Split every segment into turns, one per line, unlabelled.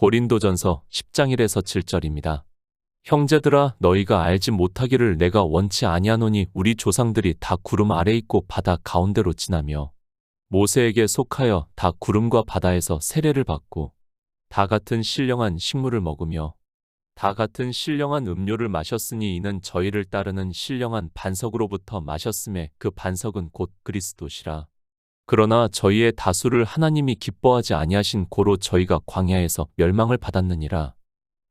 고린도전서 10장 1에서 7절입니다. 형제들아 너희가 알지 못하기를 내가 원치 아니하노니 우리 조상들이 다 구름 아래 있고 바다 가운데로 지나며 모세에게 속하여 다 구름과 바다에서 세례를 받고 다 같은 신령한 식물을 먹으며 다 같은 신령한 음료를 마셨으니 이는 저희를 따르는 신령한 반석으로부터 마셨음에 그 반석은 곧 그리스도시라. 그러나 저희의 다수를 하나님이 기뻐하지 아니하신 고로 저희가 광야에서 멸망을 받았느니라.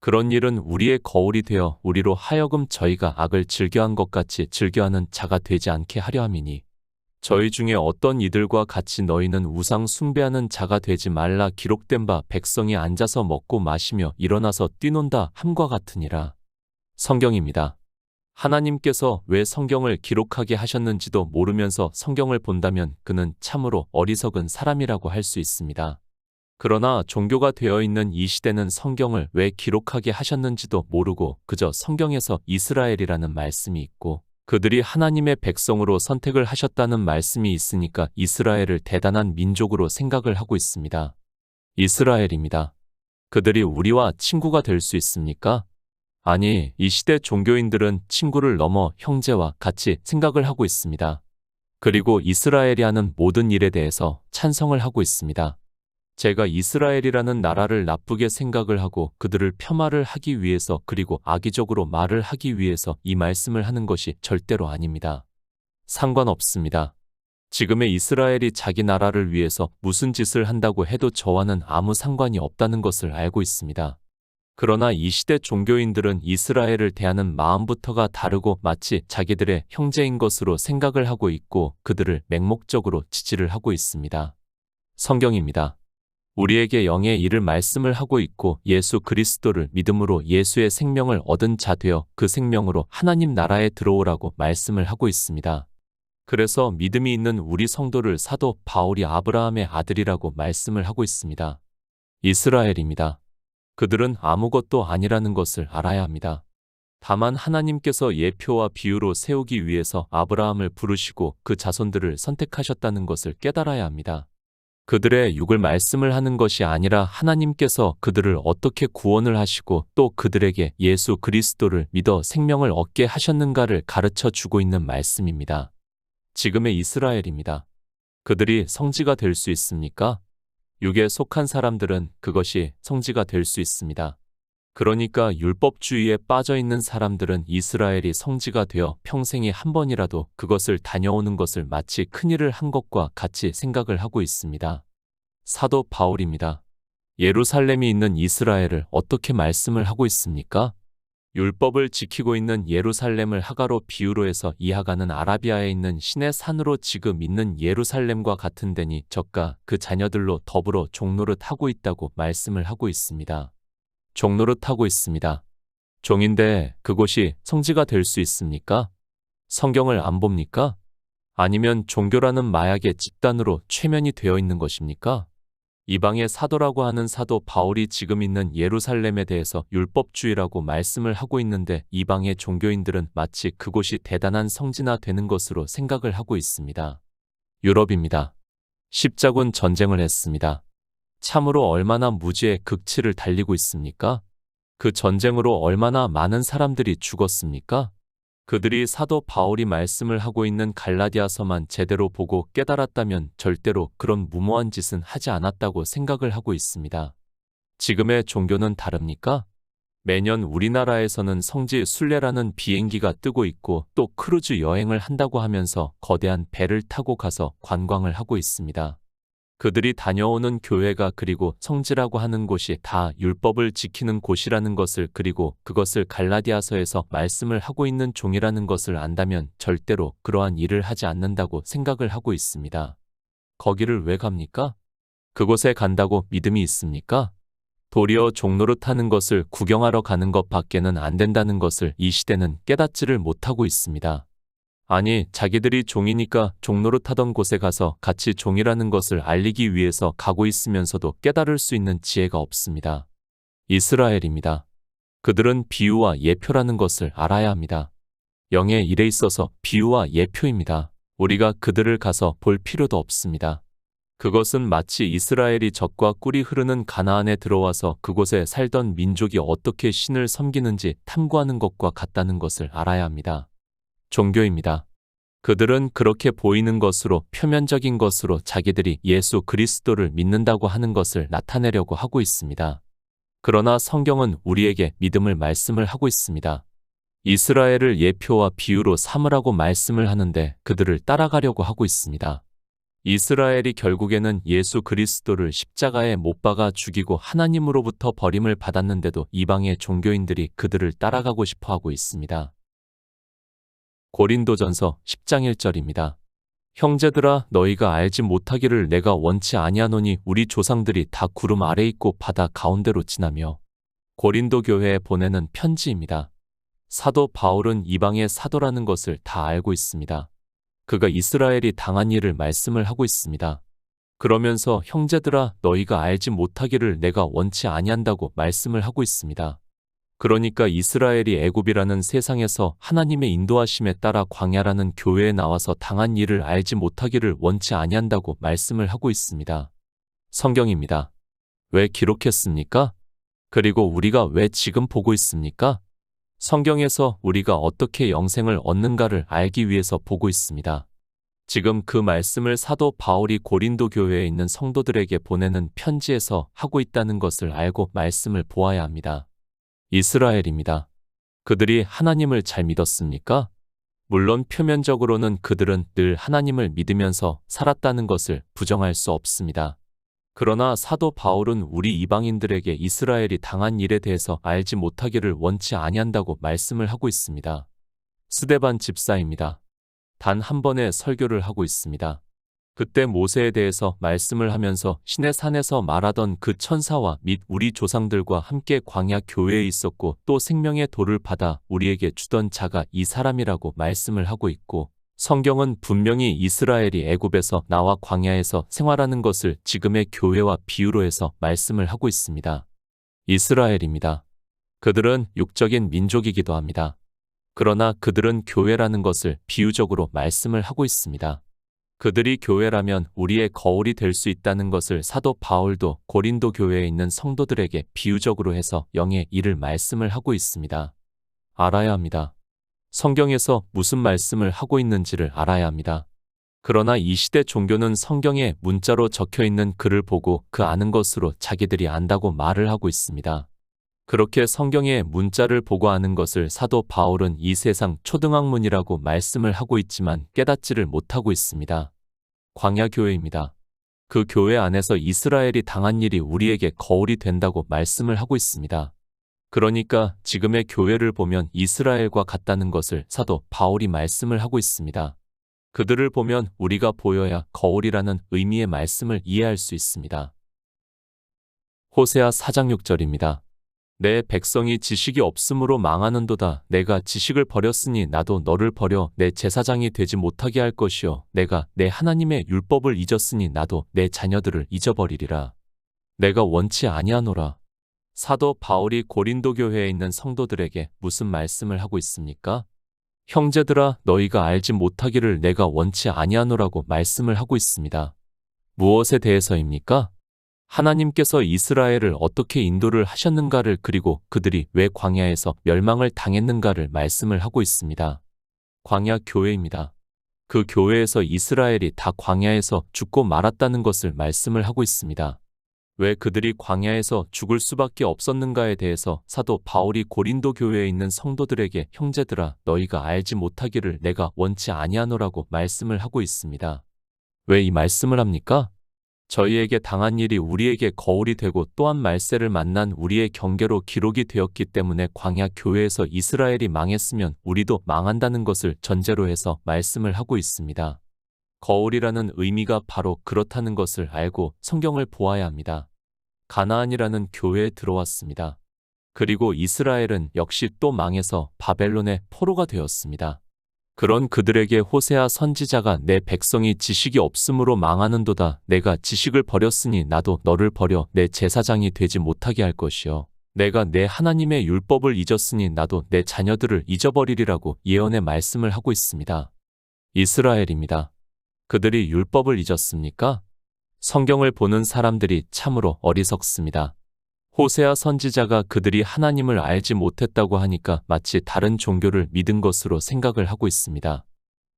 그런 일은 우리의 거울이 되어 우리로 하여금 저희가 악을 즐겨한 것 같이 즐겨하는 자가 되지 않게 하려 함이니 저희 중에 어떤 이들과 같이 너희는 우상 숭배하는 자가 되지 말라 기록된 바 백성이 앉아서 먹고 마시며 일어나서 뛰논다 함과 같으니라. 성경입니다. 하나님께서 왜 성경을 기록하게 하셨는지도 모르면서 성경을 본다면 그는 참으로 어리석은 사람이라고 할 수 있습니다. 그러나 종교가 되어 있는 이 시대는 성경을 왜 기록하게 하셨는지도 모르고 그저 성경에서 이스라엘이라는 말씀이 있고 그들이 하나님의 백성으로 선택을 하셨다는 말씀이 있으니까 이스라엘을 대단한 민족으로 생각을 하고 있습니다. 이스라엘입니다. 그들이 우리와 친구가 될 수 있습니까? 아니, 이 시대 종교인들은 친구를 넘어 형제와 같이 생각을 하고 있습니다. 그리고 이스라엘이 하는 모든 일에 대해서 찬성을 하고 있습니다. 제가 이스라엘이라는 나라를 나쁘게 생각을 하고 그들을 폄하를 하기 위해서 그리고 악의적으로 말을 하기 위해서 이 말씀을 하는 것이 절대로 아닙니다. 상관없습니다. 지금의 이스라엘이 자기 나라를 위해서 무슨 짓을 한다고 해도 저와는 아무 상관이 없다는 것을 알고 있습니다. 그러나 이 시대 종교인들은 이스라엘을 대하는 마음부터가 다르고 마치 자기들의 형제인 것으로 생각을 하고 있고 그들을 맹목적으로 지지를 하고 있습니다. 성경입니다. 우리에게 영의 일을 말씀을 하고 있고 예수 그리스도를 믿음으로 예수의 생명을 얻은 자 되어 그 생명으로 하나님 나라에 들어오라고 말씀을 하고 있습니다. 그래서 믿음이 있는 우리 성도를 사도 바울이 아브라함의 아들이라고 말씀을 하고 있습니다. 이스라엘입니다. 그들은 아무것도 아니라는 것을 알아야 합니다. 다만 하나님께서 예표와 비유로 세우기 위해서 아브라함을 부르시고 그 자손들을 선택하셨다는 것을 깨달아야 합니다. 그들의 육을 말씀을 하는 것이 아니라 하나님께서 그들을 어떻게 구원을 하시고 또 그들에게 예수 그리스도를 믿어 생명을 얻게 하셨는가를 가르쳐 주고 있는 말씀입니다. 지금의 이스라엘입니다. 그들이 성지가 될 수 있습니까? 육에 속한 사람들은 그것이 성지가 될 수 있습니다. 그러니까 율법주의에 빠져 있는 사람들은 이스라엘이 성지가 되어 평생에 한 번이라도 그것을 다녀오는 것을 마치 큰일을 한 것과 같이 생각을 하고 있습니다. 사도 바울입니다. 예루살렘이 있는 이스라엘을 어떻게 말씀을 하고 있습니까? 율법을 지키고 있는 예루살렘을 하가로 비유로 해서 이 하가는 아라비아에 있는 신의 산으로 지금 있는 예루살렘과 같은 데니 저가 그 자녀들로 더불어 종노릇하고 있다고 말씀을 하고 있습니다. 종노릇하고 있습니다. 종인데 그곳이 성지가 될 수 있습니까? 성경을 안 봅니까? 아니면 종교라는 마약의 집단으로 최면이 되어 있는 것입니까? 이방의 사도라고 하는 사도 바울이 지금 있는 예루살렘에 대해서 율법주의라고 말씀을 하고 있는데 이방의 종교인들은 마치 그곳이 대단한 성지나 되는 것으로 생각을 하고 있습니다. 유럽입니다. 십자군 전쟁을 했습니다. 참으로 얼마나 무지의 극치를 달리고 있습니까? 그 전쟁으로 얼마나 많은 사람들이 죽었습니까? 그들이 사도 바울이 말씀을 하고 있는 갈라디아서만 제대로 보고 깨달았다면 절대로 그런 무모한 짓은 하지 않았다고 생각을 하고 있습니다. 지금의 종교는 다릅니까? 매년 우리나라에서는 성지 순례라는 비행기가 뜨고 있고 또 크루즈 여행을 한다고 하면서 거대한 배를 타고 가서 관광을 하고 있습니다. 그들이 다녀오는 교회가 그리고 성지라고 하는 곳이 다 율법을 지키는 곳이라는 것을 그리고 그것을 갈라디아서에서 말씀을 하고 있는 종이라는 것을 안다면 절대로 그러한 일을 하지 않는다고 생각을 하고 있습니다. 거기를 왜 갑니까? 그곳에 간다고 믿음이 있습니까? 도리어 종노릇하는 것을 구경하러 가는 것 밖에는 안 된다는 것을 이 시대는 깨닫지를 못하고 있습니다. 아니, 자기들이 종이니까 종노릇하던 곳에 가서 같이 종이라는 것을 알리기 위해서 가고 있으면서도 깨달을 수 있는 지혜가 없습니다. 이스라엘입니다. 그들은 비유와 예표라는 것을 알아야 합니다. 영의 일에 있어서 비유와 예표입니다. 우리가 그들을 가서 볼 필요도 없습니다. 그것은 마치 이스라엘이 젖과 꿀이 흐르는 가나안에 들어와서 그곳에 살던 민족이 어떻게 신을 섬기는지 탐구하는 것과 같다는 것을 알아야 합니다. 종교입니다. 그들은 그렇게 보이는 것으로 표면적인 것으로 자기들이 예수 그리스도를 믿는다고 하는 것을 나타내려고 하고 있습니다. 그러나 성경은 우리에게 믿음을 말씀을 하고 있습니다. 이스라엘을 예표와 비유로 삼으라고 말씀을 하는데 그들을 따라가려고 하고 있습니다. 이스라엘이 결국에는 예수 그리스도를 십자가에 못 박아 죽이고 하나님으로부터 버림을 받았는데도 이방의 종교인들이 그들을 따라가고 싶어 하고 있습니다. 고린도전서 10장 1절입니다. 형제들아 너희가 알지 못하기를 내가 원치 아니하노니 우리 조상들이 다 구름 아래 있고 바다 가운데로 지나며. 고린도 교회에 보내는 편지입니다. 사도 바울은 이방의 사도라는 것을 다 알고 있습니다. 그가 이스라엘이 당한 일을 말씀을 하고 있습니다. 그러면서 형제들아 너희가 알지 못하기를 내가 원치 아니한다고 말씀을 하고 있습니다. 그러니까 이스라엘이 애굽이라는 세상에서 하나님의 인도하심에 따라 광야라는 교회에 나와서 당한 일을 알지 못하기를 원치 아니한다고 말씀을 하고 있습니다. 성경입니다. 왜 기록했습니까? 그리고 우리가 왜 지금 보고 있습니까? 성경에서 우리가 어떻게 영생을 얻는가를 알기 위해서 보고 있습니다. 지금 그 말씀을 사도 바울이 고린도 교회에 있는 성도들에게 보내는 편지에서 하고 있다는 것을 알고 말씀을 보아야 합니다. 이스라엘입니다. 그들이 하나님을 잘 믿었습니까? 물론 표면적으로는 그들은 늘 하나님을 믿으면서 살았다는 것을 부정할 수 없습니다. 그러나 사도 바울은 우리 이방인들에게 이스라엘이 당한 일에 대해서 알지 못하기를 원치 아니한다고 말씀을 하고 있습니다. 스데반 집사입니다. 단 한 번의 설교를 하고 있습니다. 그때 모세에 대해서 말씀을 하면서 시내 산에서 말하던 그 천사와 및 우리 조상들과 함께 광야 교회에 있었고 또 생명의 돌을 받아 우리에게 주던 자가 이 사람이라고 말씀을 하고 있고, 성경은 분명히 이스라엘이 애굽에서 나와 광야에서 생활하는 것을 지금의 교회와 비유로 해서 말씀을 하고 있습니다. 이스라엘입니다. 그들은 육적인 민족이기도 합니다. 그러나 그들은 교회라는 것을 비유적으로 말씀을 하고 있습니다. 그들이 교회라면 우리의 거울이 될 수 있다는 것을 사도 바울도 고린도 교회에 있는 성도들에게 비유적으로 해서 영의 일을 말씀을 하고 있습니다. 알아야 합니다. 성경에서 무슨 말씀을 하고 있는지를 알아야 합니다. 그러나 이 시대 종교는 성경에 문자로 적혀 있는 글을 보고 그 아는 것으로 자기들이 안다고 말을 하고 있습니다. 그렇게 성경의 문자를 보고 아는 것을 사도 바울은 이 세상 초등학문이라고 말씀을 하고 있지만 깨닫지를 못하고 있습니다. 광야 교회입니다. 그 교회 안에서 이스라엘이 당한 일이 우리에게 거울이 된다고 말씀을 하고 있습니다. 그러니까 지금의 교회를 보면 이스라엘과 같다는 것을 사도 바울이 말씀을 하고 있습니다. 그들을 보면 우리가 보여야 거울이라는 의미의 말씀을 이해할 수 있습니다. 호세아 4장 6절입니다. 내 백성이 지식이 없으므로 망하는도다. 내가 지식을 버렸으니 나도 너를 버려 내 제사장이 되지 못하게 할 것이요 내가 내 하나님의 율법을 잊었으니 나도 내 자녀들을 잊어버리리라. 내가 원치 아니하노라. 사도 바울이 고린도 교회에 있는 성도들에게 무슨 말씀을 하고 있습니까? 형제들아 너희가 알지 못하기를 내가 원치 아니하노라고 말씀을 하고 있습니다. 무엇에 대해서입니까? 하나님께서 이스라엘을 어떻게 인도를 하셨는가를, 그리고 그들이 왜 광야에서 멸망을 당했는가를 말씀을 하고 있습니다. 광야 교회입니다. 그 교회에서 이스라엘이 다 광야에서 죽고 말았다는 것을 말씀을 하고 있습니다. 왜 그들이 광야에서 죽을 수밖에 없었는가에 대해서 사도 바울이 고린도 교회에 있는 성도들에게 형제들아 너희가 알지 못하기를 내가 원치 아니하노라고 말씀을 하고 있습니다. 왜 이 말씀을 합니까? 저희에게 당한 일이 우리에게 거울이 되고 또한 말세를 만난 우리의 경계로 기록이 되었기 때문에 광야 교회에서 이스라엘이 망했으면 우리도 망한다는 것을 전제로 해서 말씀을 하고 있습니다. 거울이라는 의미가 바로 그렇다는 것을 알고 성경을 보아야 합니다. 가나안이라는 교회에 들어왔습니다. 그리고 이스라엘은 역시 또 망해서 바벨론의 포로가 되었습니다. 그런 그들에게 호세아 선지자가 내 백성이 지식이 없으므로 망하는도다. 내가 지식을 버렸으니 나도 너를 버려 내 제사장이 되지 못하게 할 것이요 내가 내 하나님의 율법을 잊었으니 나도 내 자녀들을 잊어버리리라고 예언의 말씀을 하고 있습니다. 이스라엘입니다. 그들이 율법을 잊었습니까? 성경을 보는 사람들이 참으로 어리석습니다. 호세아 선지자가 그들이 하나님을 알지 못했다고 하니까 마치 다른 종교를 믿은 것으로 생각을 하고 있습니다.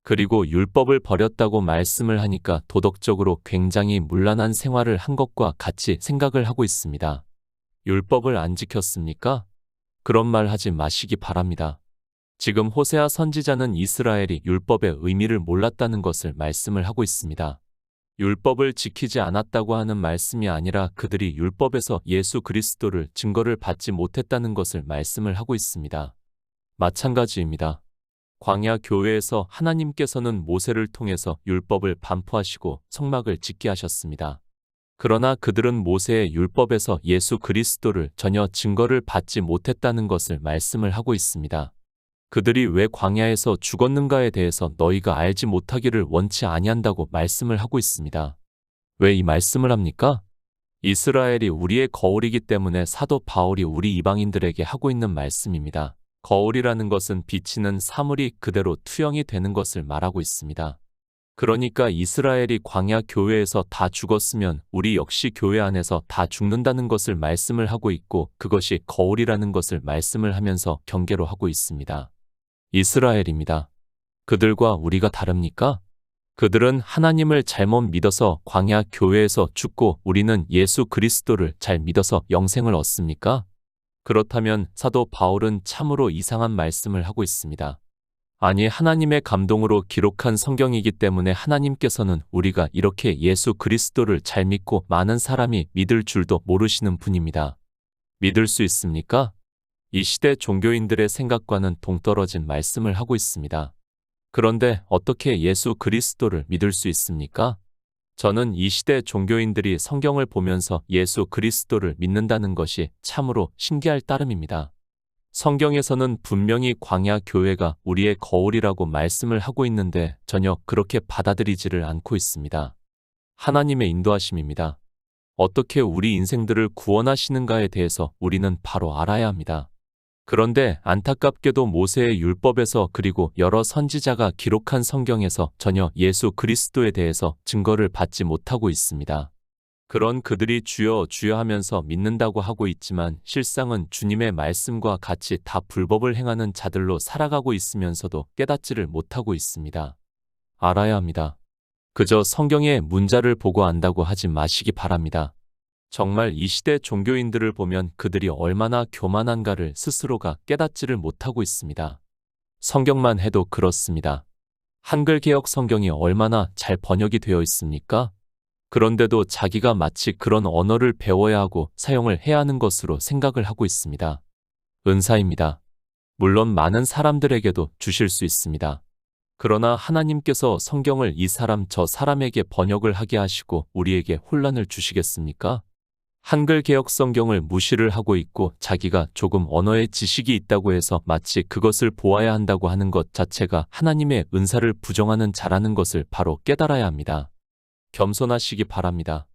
그리고 율법을 버렸다고 말씀을 하니까 도덕적으로 굉장히 문란한 생활을 한 것과 같이 생각을 하고 있습니다. 율법을 안 지켰습니까? 그런 말 하지 마시기 바랍니다. 지금 호세아 선지자는 이스라엘이 율법의 의미를 몰랐다는 것을 말씀을 하고 있습니다. 율법을 지키지 않았다고 하는 말씀이 아니라 그들이 율법에서 예수 그리스도를 증거를 받지 못했다는 것을 말씀을 하고 있습니다. 마찬가지입니다. 광야 교회에서 하나님께서는 모세를 통해서 율법을 반포하시고 성막을 짓게 하셨습니다. 그러나 그들은 모세의 율법에서 예수 그리스도를 전혀 증거를 받지 못했다는 것을 말씀을 하고 있습니다. 그들이 왜 광야에서 죽었는가에 대해서 너희가 알지 못하기를 원치 아니한다고 말씀을 하고 있습니다. 왜 이 말씀을 합니까? 이스라엘이 우리의 거울이기 때문에 사도 바울이 우리 이방인들에게 하고 있는 말씀입니다. 거울이라는 것은 비치는 사물이 그대로 투영이 되는 것을 말하고 있습니다. 그러니까 이스라엘이 광야 교회에서 다 죽었으면 우리 역시 교회 안에서 다 죽는다는 것을 말씀을 하고 있고 그것이 거울이라는 것을 말씀을 하면서 경계로 하고 있습니다. 이스라엘입니다. 그들과 우리가 다릅니까? 그들은 하나님을 잘못 믿어서 광야 교회에서 죽고 우리는 예수 그리스도를 잘 믿어서 영생을 얻습니까? 그렇다면 사도 바울은 참으로 이상한 말씀을 하고 있습니다. 아니, 하나님의 감동으로 기록한 성경이기 때문에 하나님께서는 우리가 이렇게 예수 그리스도를 잘 믿고 많은 사람이 믿을 줄도 모르시는 분입니다. 믿을 수 있습니까? 이 시대 종교인들의 생각과는 동떨어진 말씀을 하고 있습니다. 그런데 어떻게 예수 그리스도를 믿을 수 있습니까? 저는 이 시대 종교인들이 성경을 보면서 예수 그리스도를 믿는다는 것이 참으로 신기할 따름입니다. 성경에서는 분명히 광야 교회가 우리의 거울이라고 말씀을 하고 있는데 전혀 그렇게 받아들이지를 않고 있습니다. 하나님의 인도하심입니다. 어떻게 우리 인생들을 구원하시는가에 대해서 우리는 바로 알아야 합니다. 그런데 안타깝게도 모세의 율법에서 그리고 여러 선지자가 기록한 성경에서 전혀 예수 그리스도에 대해서 증거를 받지 못하고 있습니다. 그런 그들이 주여 주여 하면서 믿는다고 하고 있지만 실상은 주님의 말씀과 같이 다 불법을 행하는 자들로 살아가고 있으면서도 깨닫지를 못하고 있습니다. 알아야 합니다. 그저 성경의 문자를 보고 안다고 하지 마시기 바랍니다. 정말 이 시대 종교인들을 보면 그들이 얼마나 교만한가를 스스로가 깨닫지를 못하고 있습니다. 성경만 해도 그렇습니다. 한글 개역 성경이 얼마나 잘 번역이 되어 있습니까? 그런데도 자기가 마치 그런 언어를 배워야 하고 사용을 해야 하는 것으로 생각을 하고 있습니다. 은사입니다. 물론 많은 사람들에게도 주실 수 있습니다. 그러나 하나님께서 성경을 이 사람 저 사람에게 번역을 하게 하시고 우리에게 혼란을 주시겠습니까? 한글 개역 성경을 무시를 하고 있고 자기가 조금 언어의 지식이 있다고 해서 마치 그것을 보아야 한다고 하는 것 자체가 하나님의 은사를 부정하는 자라는 것을 바로 깨달아야 합니다. 겸손하시기 바랍니다.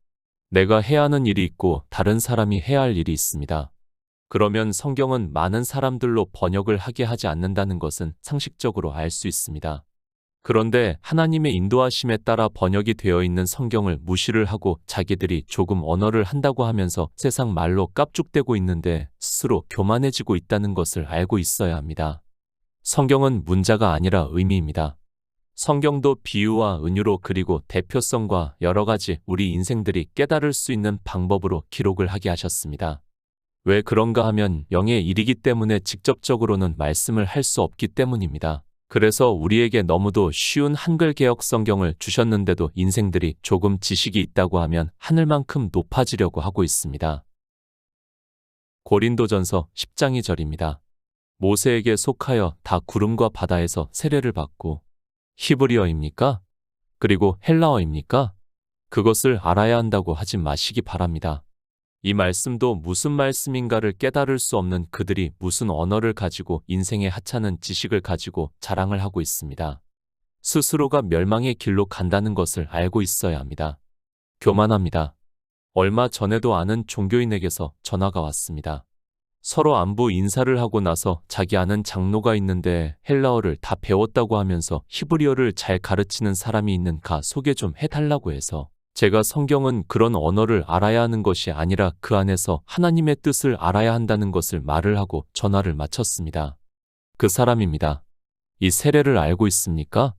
내가 해야 하는 일이 있고 다른 사람이 해야 할 일이 있습니다. 그러면 성경은 많은 사람들로 번역을 하게 하지 않는다는 것은 상식적으로 알 수 있습니다. 그런데 하나님의 인도하심에 따라 번역이 되어 있는 성경을 무시를 하고 자기들이 조금 언어를 한다고 하면서 세상 말로 깝죽대고 있는데 스스로 교만해지고 있다는 것을 알고 있어야 합니다. 성경은 문자가 아니라 의미입니다. 성경도 비유와 은유로 그리고 대표성과 여러 가지 우리 인생들이 깨달을 수 있는 방법으로 기록을 하게 하셨습니다. 왜 그런가 하면 영의 일이기 때문에 직접적으로는 말씀을 할 수 없기 때문입니다. 그래서 우리에게 너무도 쉬운 한글 개역 성경을 주셨는데도 인생들이 조금 지식이 있다고 하면 하늘만큼 높아지려고 하고 있습니다. 고린도전서 10장 2절입니다. 모세에게 속하여 다 구름과 바다에서 세례를 받고 히브리어입니까? 그리고 헬라어입니까? 그것을 알아야 한다고 하지 마시기 바랍니다. 이 말씀도 무슨 말씀인가를 깨달을 수 없는 그들이 무슨 언어를 가지고 인생의 하찮은 지식을 가지고 자랑을 하고 있습니다. 스스로가 멸망의 길로 간다는 것을 알고 있어야 합니다. 교만합니다. 얼마 전에도 아는 종교인에게서 전화가 왔습니다. 서로 안부 인사를 하고 나서 자기 아는 장로가 있는데 헬라어를 다 배웠다고 하면서 히브리어를 잘 가르치는 사람이 있는가 소개 좀 해달라고 해서 제가 성경은 그런 언어를 알아야 하는 것이 아니라 그 안에서 하나님의 뜻을 알아야 한다는 것을 말을 하고 전화를 마쳤습니다. 그 사람입니다. 이 세례를 알고 있습니까?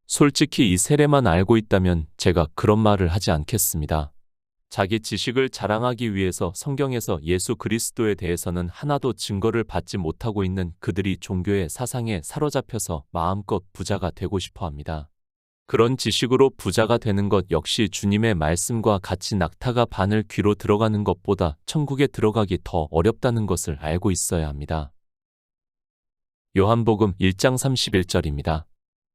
솔직히 이 세례만 알고 있다면 제가 그런 말을 하지 않겠습니다. 자기 지식을 자랑하기 위해서 성경에서 예수 그리스도에 대해서는 하나도 증거를 받지 못하고 있는 그들이 종교의 사상에 사로잡혀서 마음껏 부자가 되고 싶어 합니다. 그런 지식으로 부자가 되는 것 역시 주님의 말씀과 같이 낙타가 바늘 귀로 들어가는 것보다 천국에 들어가기 더 어렵다는 것을 알고 있어야 합니다. 요한복음 1장 31절입니다.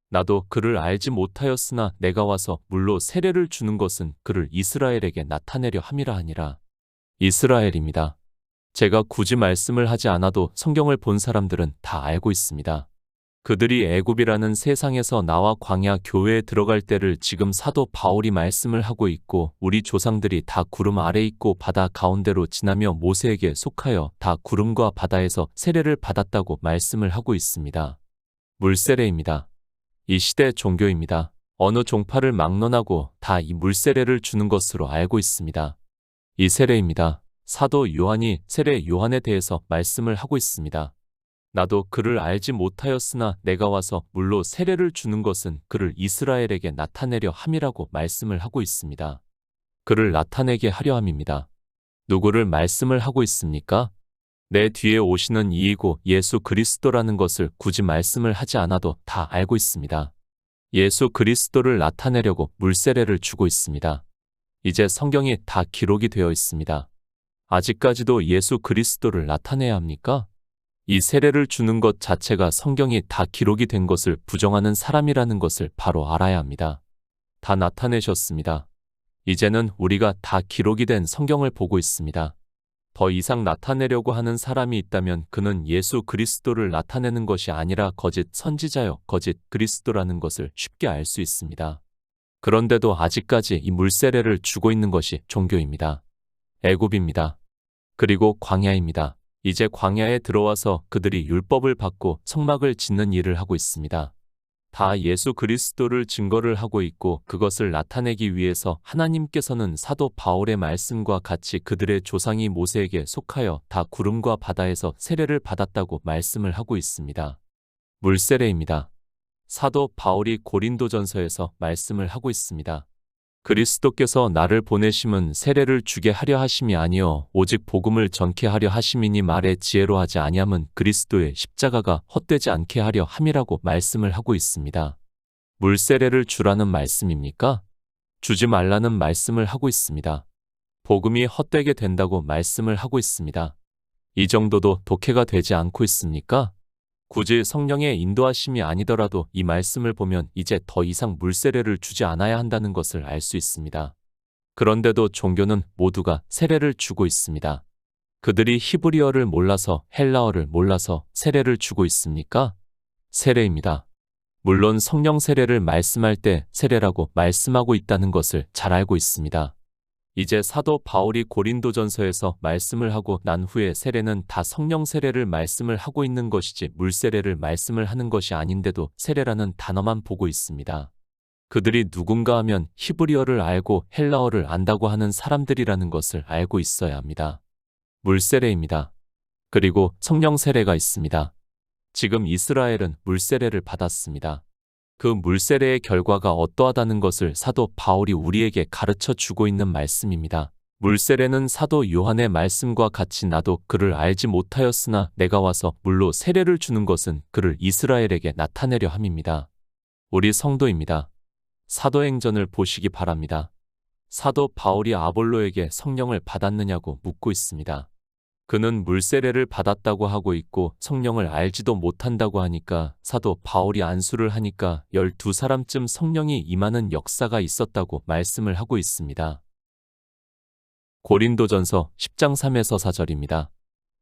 나도 그를 알지 못하였으나 내가 와서 물로 세례를 주는 것은 그를 이스라엘에게 나타내려 함이라 하니라. 이스라엘입니다. 제가 굳이 말씀을 하지 않아도 성경을 본 사람들은 다 알고 있습니다. 그들이 애굽이라는 세상에서 나와 광야 교회에 들어갈 때를 지금 사도 바울이 말씀을 하고 있고 우리 조상들이 다 구름 아래 있고 바다 가운데로 지나며 모세에게 속하여 다 구름과 바다에서 세례를 받았다고 말씀을 하고 있습니다. 물세례입니다. 이 시대 종교입니다. 어느 종파를 막론하고 다 이 물세례를 주는 것으로 알고 있습니다. 이 세례입니다. 사도 요한이 세례 요한에 대해서 말씀을 하고 있습니다. 나도 그를 알지 못하였으나 내가 와서 물로 세례를 주는 것은 그를 이스라엘에게 나타내려 함이라고 말씀을 하고 있습니다. 그를 나타내게 하려 함입니다. 누구를 말씀을 하고 있습니까? 내 뒤에 오시는 이이고 예수 그리스도라는 것을 굳이 말씀을 하지 않아도 다 알고 있습니다. 예수 그리스도를 나타내려고 물세례를 주고 있습니다. 이제 성경이 다 기록이 되어 있습니다. 아직까지도 예수 그리스도를 나타내야 합니까? 이 세례를 주는 것 자체가 성경이 다 기록이 된 것을 부정하는 사람이라는 것을 바로 알아야 합니다. 다 나타내셨습니다. 이제는 우리가 다 기록이 된 성경을 보고 있습니다. 더 이상 나타내려고 하는 사람이 있다면 그는 예수 그리스도를 나타내는 것이 아니라 거짓 선지자요, 거짓 그리스도라는 것을 쉽게 알 수 있습니다. 그런데도 아직까지 이 물세례를 주고 있는 것이 종교입니다. 애굽입니다. 그리고 광야입니다. 이제 광야에 들어와서 그들이 율법을 받고 성막을 짓는 일을 하고 있습니다. 다 예수 그리스도를 증거를 하고 있고 그것을 나타내기 위해서 하나님께서는 사도 바울의 말씀과 같이 그들의 조상이 모세에게 속하여 다 구름과 바다에서 세례를 받았다고 말씀을 하고 있습니다. 물세례입니다. 사도 바울이 고린도전서에서 말씀을 하고 있습니다. 그리스도께서 나를 보내심은 세례를 주게 하려 하심이 아니요 오직 복음을 전케 하려 하심이니 말에 지혜로 하지 아니함은 그리스도의 십자가가 헛되지 않게 하려 함이라고 말씀을 하고 있습니다. 물세례를 주라는 말씀입니까? 주지 말라는 말씀을 하고 있습니다. 복음이 헛되게 된다고 말씀을 하고 있습니다. 이 정도도 독해가 되지 않고 있습니까? 굳이 성령의 인도하심이 아니더라도 이 말씀을 보면 이제 더 이상 물세례를 주지 않아야 한다는 것을 알 수 있습니다. 그런데도 종교는 모두가 세례를 주고 있습니다. 그들이 히브리어를 몰라서 헬라어를 몰라서 세례를 주고 있습니까? 세례입니다. 물론 성령 세례를 말씀할 때 세례라고 말씀하고 있다는 것을 잘 알고 있습니다. 이제 사도 바울이 고린도전서에서 말씀을 하고 난 후에 세례는 다 성령 세례를 말씀을 하고 있는 것이지 물세례를 말씀을 하는 것이 아닌데도 세례라는 단어만 보고 있습니다. 그들이 누군가 하면 히브리어를 알고 헬라어를 안다고 하는 사람들이라는 것을 알고 있어야 합니다. 물세례입니다. 그리고 성령 세례가 있습니다. 지금 이스라엘은 물세례를 받았습니다. 그 물세례의 결과가 어떠하다는 것을 사도 바울이 우리에게 가르쳐 주고 있는 말씀입니다. 물세례는 사도 요한의 말씀과 같이 나도 그를 알지 못하였으나 내가 와서 물로 세례를 주는 것은 그를 이스라엘에게 나타내려 함입니다. 우리 성도입니다. 사도행전을 보시기 바랍니다. 사도 바울이 아볼로에게 성령을 받았느냐고 묻고 있습니다. 그는 물세례를 받았다고 하고 있고 성령을 알지도 못한다고 하니까 사도 바울이 안수를 하니까 12사람쯤 성령이 임하는 역사가 있었다고 말씀을 하고 있습니다. 고린도전서 10장 3에서 4절입니다.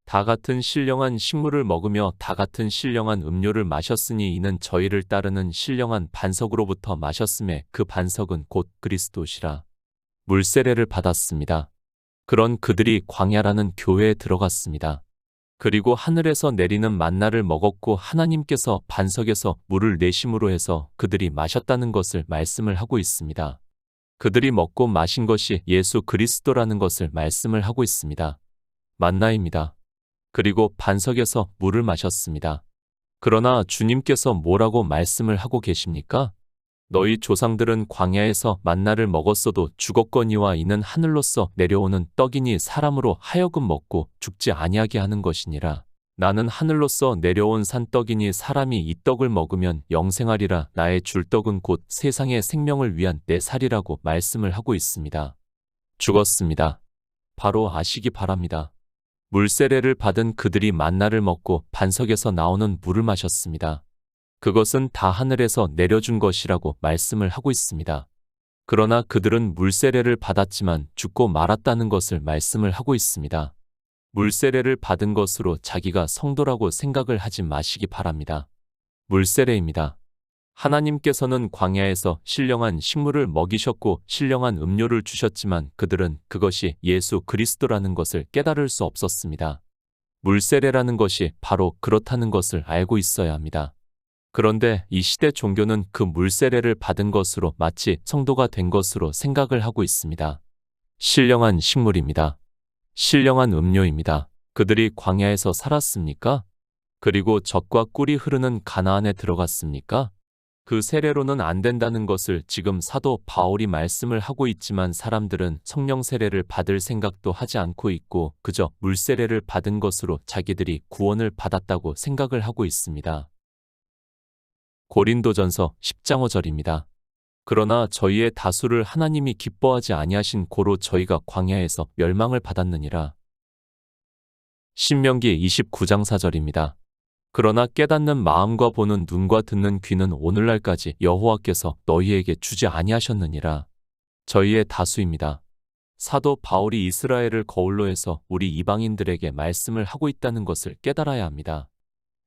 다 같은 신령한 식물을 먹으며 다 같은 신령한 음료를 마셨으니 이는 저희를 따르는 신령한 반석으로부터 마셨음에 그 반석은 곧 그리스도시라. 물세례를 받았습니다. 그런 그들이 광야라는 교회에 들어갔습니다. 그리고 하늘에서 내리는 만나를 먹었고 하나님께서 반석에서 물을 내심으로 해서 그들이 마셨다는 것을 말씀을 하고 있습니다. 그들이 먹고 마신 것이 예수 그리스도라는 것을 말씀을 하고 있습니다. 만나입니다. 그리고 반석에서 물을 마셨습니다. 그러나 주님께서 뭐라고 말씀을 하고 계십니까? 너희 조상들은 광야에서 만나를 먹었어도 죽었거니와 이는 하늘로서 내려오는 떡이니 사람으로 하여금 먹고 죽지 아니하게 하는 것이니라. 나는 하늘로서 내려온 산떡이니 사람이 이 떡을 먹으면 영생하리라. 나의 줄 떡은 곧 세상의 생명을 위한 내 살이라고 말씀을 하고 있습니다. 죽었습니다. 바로 아시기 바랍니다. 물세례를 받은 그들이 만나를 먹고 반석에서 나오는 물을 마셨습니다. 그것은 다 하늘에서 내려준 것이라고 말씀을 하고 있습니다. 그러나 그들은 물세례를 받았지만 죽고 말았다는 것을 말씀을 하고 있습니다. 물세례를 받은 것으로 자기가 성도라고 생각을 하지 마시기 바랍니다. 물세례입니다. 하나님께서는 광야에서 신령한 식물을 먹이셨고 신령한 음료를 주셨지만 그들은 그것이 예수 그리스도라는 것을 깨달을 수 없었습니다. 물세례라는 것이 바로 그렇다는 것을 알고 있어야 합니다. 그런데 이 시대 종교는 그 물세례를 받은 것으로 마치 성도가 된 것으로 생각을 하고 있습니다. 신령한 식물입니다. 신령한 음료입니다. 그들이 광야에서 살았습니까? 그리고 젖과 꿀이 흐르는 가나안에 들어갔습니까? 그 세례로는 안 된다는 것을 지금 사도 바울이 말씀을 하고 있지만 사람들은 성령 세례를 받을 생각도 하지 않고 있고 그저 물세례를 받은 것으로 자기들이 구원을 받았다고 생각을 하고 있습니다. 고린도전서 10장 5절입니다. 그러나 저희의 다수를 하나님이 기뻐하지 아니하신 고로 저희가 광야에서 멸망을 받았느니라. 신명기 29장 4절입니다. 그러나 깨닫는 마음과 보는 눈과 듣는 귀는 오늘날까지 여호와께서 너희에게 주지 아니하셨느니라. 저희의 다수입니다. 사도 바울이 이스라엘을 거울로 해서 우리 이방인들에게 말씀을 하고 있다는 것을 깨달아야 합니다.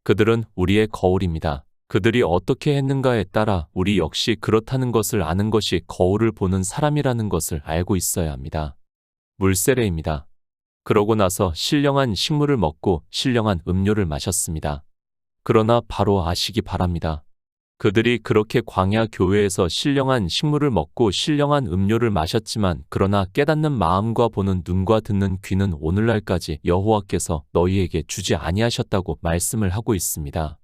그들은 우리의 거울입니다. 그들이 어떻게 했는가에 따라 우리 역시 그렇다는 것을 아는 것이 거울을 보는 사람이라는 것을 알고 있어야 합니다. 물세례입니다. 그러고 나서 신령한 식물을 먹고 신령한 음료를 마셨습니다. 그러나 바로 아시기 바랍니다. 그들이 그렇게 광야 교회에서 신령한 식물을 먹고 신령한 음료를 마셨지만 그러나 깨닫는 마음과 보는 눈과 듣는 귀는 오늘날까지 여호와께서 너희에게 주지 아니하셨다고 말씀을 하고 있습니다.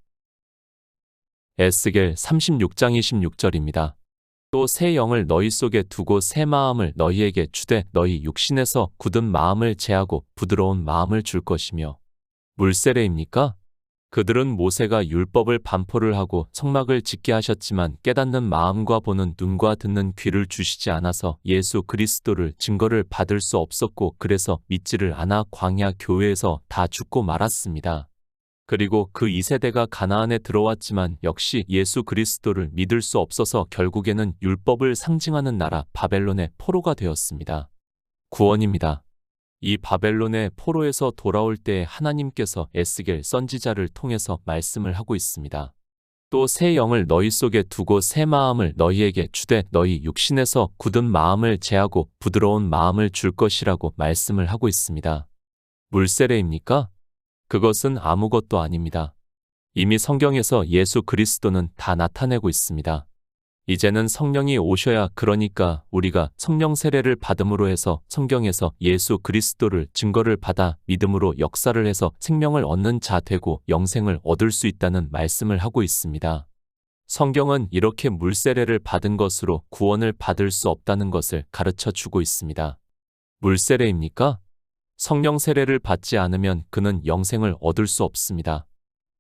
에스겔 36장 26절입니다. 또 새 영을 너희 속에 두고 새 마음을 너희에게 주되 너희 육신에서 굳은 마음을 제하고 부드러운 마음을 줄 것이며. 물세례입니까? 그들은 모세가 율법을 반포를 하고 성막을 짓게 하셨지만 깨닫는 마음과 보는 눈과 듣는 귀를 주시지 않아서 예수 그리스도를 증거를 받을 수 없었고 그래서 믿지를 않아 광야 교회에서 다 죽고 말았습니다. 그리고 그 2세대가 가나안에 들어왔지만 역시 예수 그리스도를 믿을 수 없어서 결국에는 율법을 상징하는 나라 바벨론의 포로가 되었습니다. 구원입니다. 이 바벨론의 포로에서 돌아올 때 하나님께서 에스겔 선지자를 통해서 말씀을 하고 있습니다. 또 새 영을 너희 속에 두고 새 마음을 너희에게 주되 너희 육신에서 굳은 마음을 제하고 부드러운 마음을 줄 것이라고 말씀을 하고 있습니다. 물세례입니까? 그것은 아무것도 아닙니다. 이미 성경에서 예수 그리스도는 다 나타내고 있습니다. 이제는 성령이 오셔야 그러니까 우리가 성령 세례를 받음으로 해서 성경에서 예수 그리스도를 증거를 받아 믿음으로 역사를 해서 생명을 얻는 자 되고 영생을 얻을 수 있다는 말씀을 하고 있습니다. 성경은 이렇게 물세례를 받은 것으로 구원을 받을 수 없다는 것을 가르쳐 주고 있습니다. 물세례입니까? 성령 세례를 받지 않으면 그는 영생을 얻을 수 없습니다.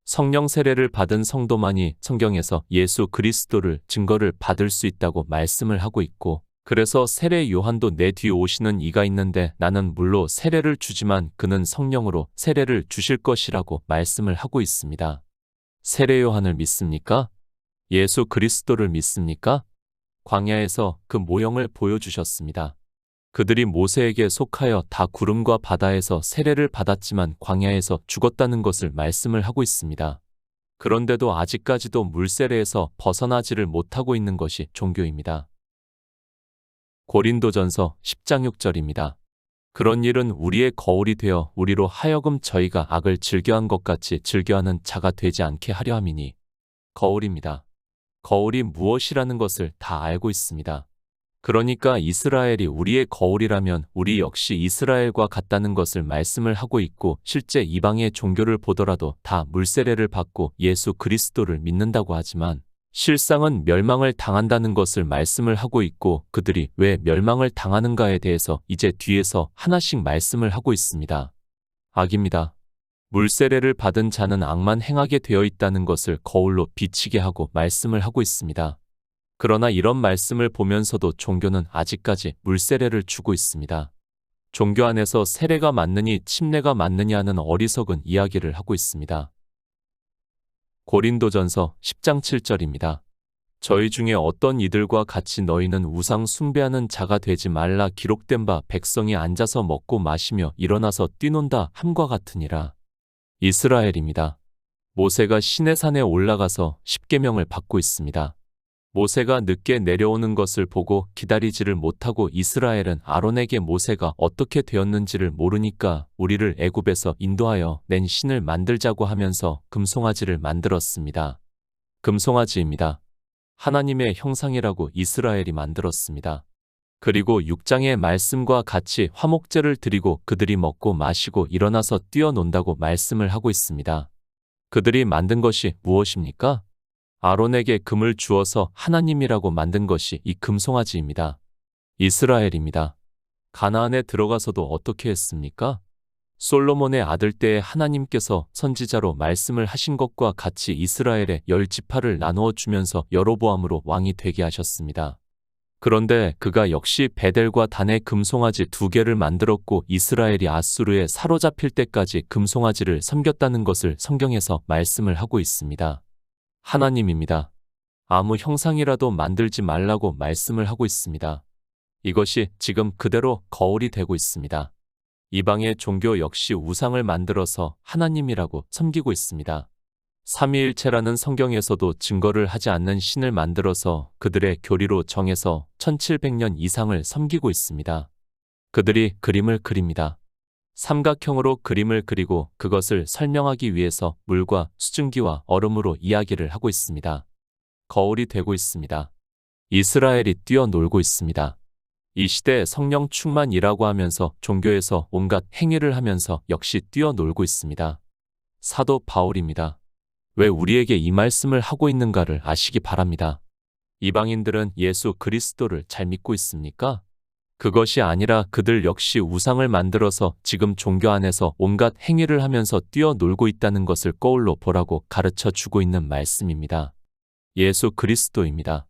성령 세례를 받은 성도만이 성경에서 예수 그리스도를 증거를 받을 수 있다고 말씀을 하고 있고 그래서 세례 요한도 내 뒤에 오시는 이가 있는데 나는 물로 세례를 주지만 그는 성령으로 세례를 주실 것이라고 말씀을 하고 있습니다. 세례 요한을 믿습니까? 예수 그리스도를 믿습니까? 광야에서 그 모형을 보여주셨습니다. 그들이 모세에게 속하여 다 구름과 바다에서 세례를 받았지만 광야에서 죽었다는 것을 말씀을 하고 있습니다. 그런데도 아직까지도 물세례에서 벗어나지를 못하고 있는 것이 종교입니다. 고린도전서 10장 6절입니다. 그런 일은 우리의 거울이 되어 우리로 하여금 저희가 악을 즐겨한 것 같이 즐겨하는 자가 되지 않게 하려 함이니. 거울입니다. 거울이 무엇이라는 것을 다 알고 있습니다. 그러니까 이스라엘이 우리의 거울이라면 우리 역시 이스라엘과 같다는 것을 말씀을 하고 있고, 실제 이방의 종교를 보더라도 다 물세례를 받고 예수 그리스도를 믿는다고 하지만 실상은 멸망을 당한다는 것을 말씀을 하고 있고, 그들이 왜 멸망을 당하는가에 대해서 이제 뒤에서 하나씩 말씀을 하고 있습니다. 악입니다. 물세례를 받은 자는 악만 행하게 되어 있다는 것을 거울로 비치게 하고 말씀을 하고 있습니다. 그러나 이런 말씀을 보면서도 종교는 아직까지 물세례를 주고 있습니다. 종교 안에서 세례가 맞느니 침례가 맞느냐 하는 어리석은 이야기를 하고 있습니다. 고린도전서 10장 7절입니다. 저희 중에 어떤 이들과 같이 너희는 우상 숭배하는 자가 되지 말라 기록된 바 백성이 앉아서 먹고 마시며 일어나서 뛰논다 함과 같으니라. 이스라엘입니다. 모세가 시내산에 올라가서 십계명을 받고 있습니다. 모세가 늦게 내려오는 것을 보고 기다리지를 못하고 이스라엘은 아론에게 모세가 어떻게 되었는지를 모르니까 우리를 애굽에서 인도하여 낸 신을 만들자고 하면서 금송아지를 만들었습니다. 금송아지입니다. 하나님의 형상이라고 이스라엘이 만들었습니다. 그리고 6장의 말씀과 같이 화목제를 드리고 그들이 먹고 마시고 일어나서 뛰어논다고 말씀을 하고 있습니다. 그들이 만든 것이 무엇입니까? 아론에게 금을 주어서 하나님이라고 만든 것이 이 금송아지입니다. 이스라엘입니다. 가나안에 들어가서도 어떻게 했습니까? 솔로몬의 아들 때에 하나님께서 선지자로 말씀을 하신 것과 같이 이스라엘의 10지파를 나누어 주면서 여로보암으로 왕이 되게 하셨습니다. 그런데 그가 역시 베델과 단의 금송아지 2개를 만들었고 이스라엘이 아수르에 사로잡힐 때까지 금송아지를 섬겼다는 것을 성경에서 말씀을 하고 있습니다. 하나님입니다. 아무 형상이라도 만들지 말라고 말씀을 하고 있습니다. 이것이 지금 그대로 거울이 되고 있습니다. 이방의 종교 역시 우상을 만들어서 하나님이라고 섬기고 있습니다. 삼위일체라는 성경에서도 증거를 하지 않는 신을 만들어서 그들의 교리로 정해서 1700년 이상을 섬기고 있습니다. 그들이 그림을 그립니다. 삼각형으로 그림을 그리고 그것을 설명하기 위해서 물과 수증기와 얼음으로 이야기를 하고 있습니다. 거울이 되고 있습니다. 이스라엘이 뛰어놀고 있습니다. 이 시대에 성령 충만이라고 하면서 종교에서 온갖 행위를 하면서 역시 뛰어놀고 있습니다. 사도 바울입니다. 왜 우리에게 이 말씀을 하고 있는가를 아시기 바랍니다. 이방인들은 예수 그리스도를 잘 믿고 있습니까? 그것이 아니라 그들 역시 우상을 만들어서 지금 종교 안에서 온갖 행위를 하면서 뛰어놀고 있다는 것을 거울로 보라고 가르쳐 주고 있는 말씀입니다. 예수 그리스도입니다.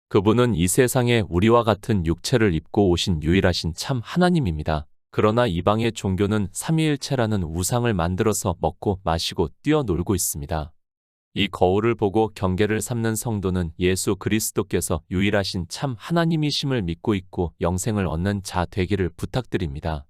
그분은 이 세상에 우리와 같은 육체를 입고 오신 유일하신 참 하나님입니다. 그러나 이방의 종교는 삼위일체라는 우상을 만들어서 먹고 마시고 뛰어놀고 있습니다. 이 거울을 보고 경계를 삼는 성도는 예수 그리스도께서 유일하신 참 하나님이심을 믿고 있고 영생을 얻는 자 되기를 부탁드립니다.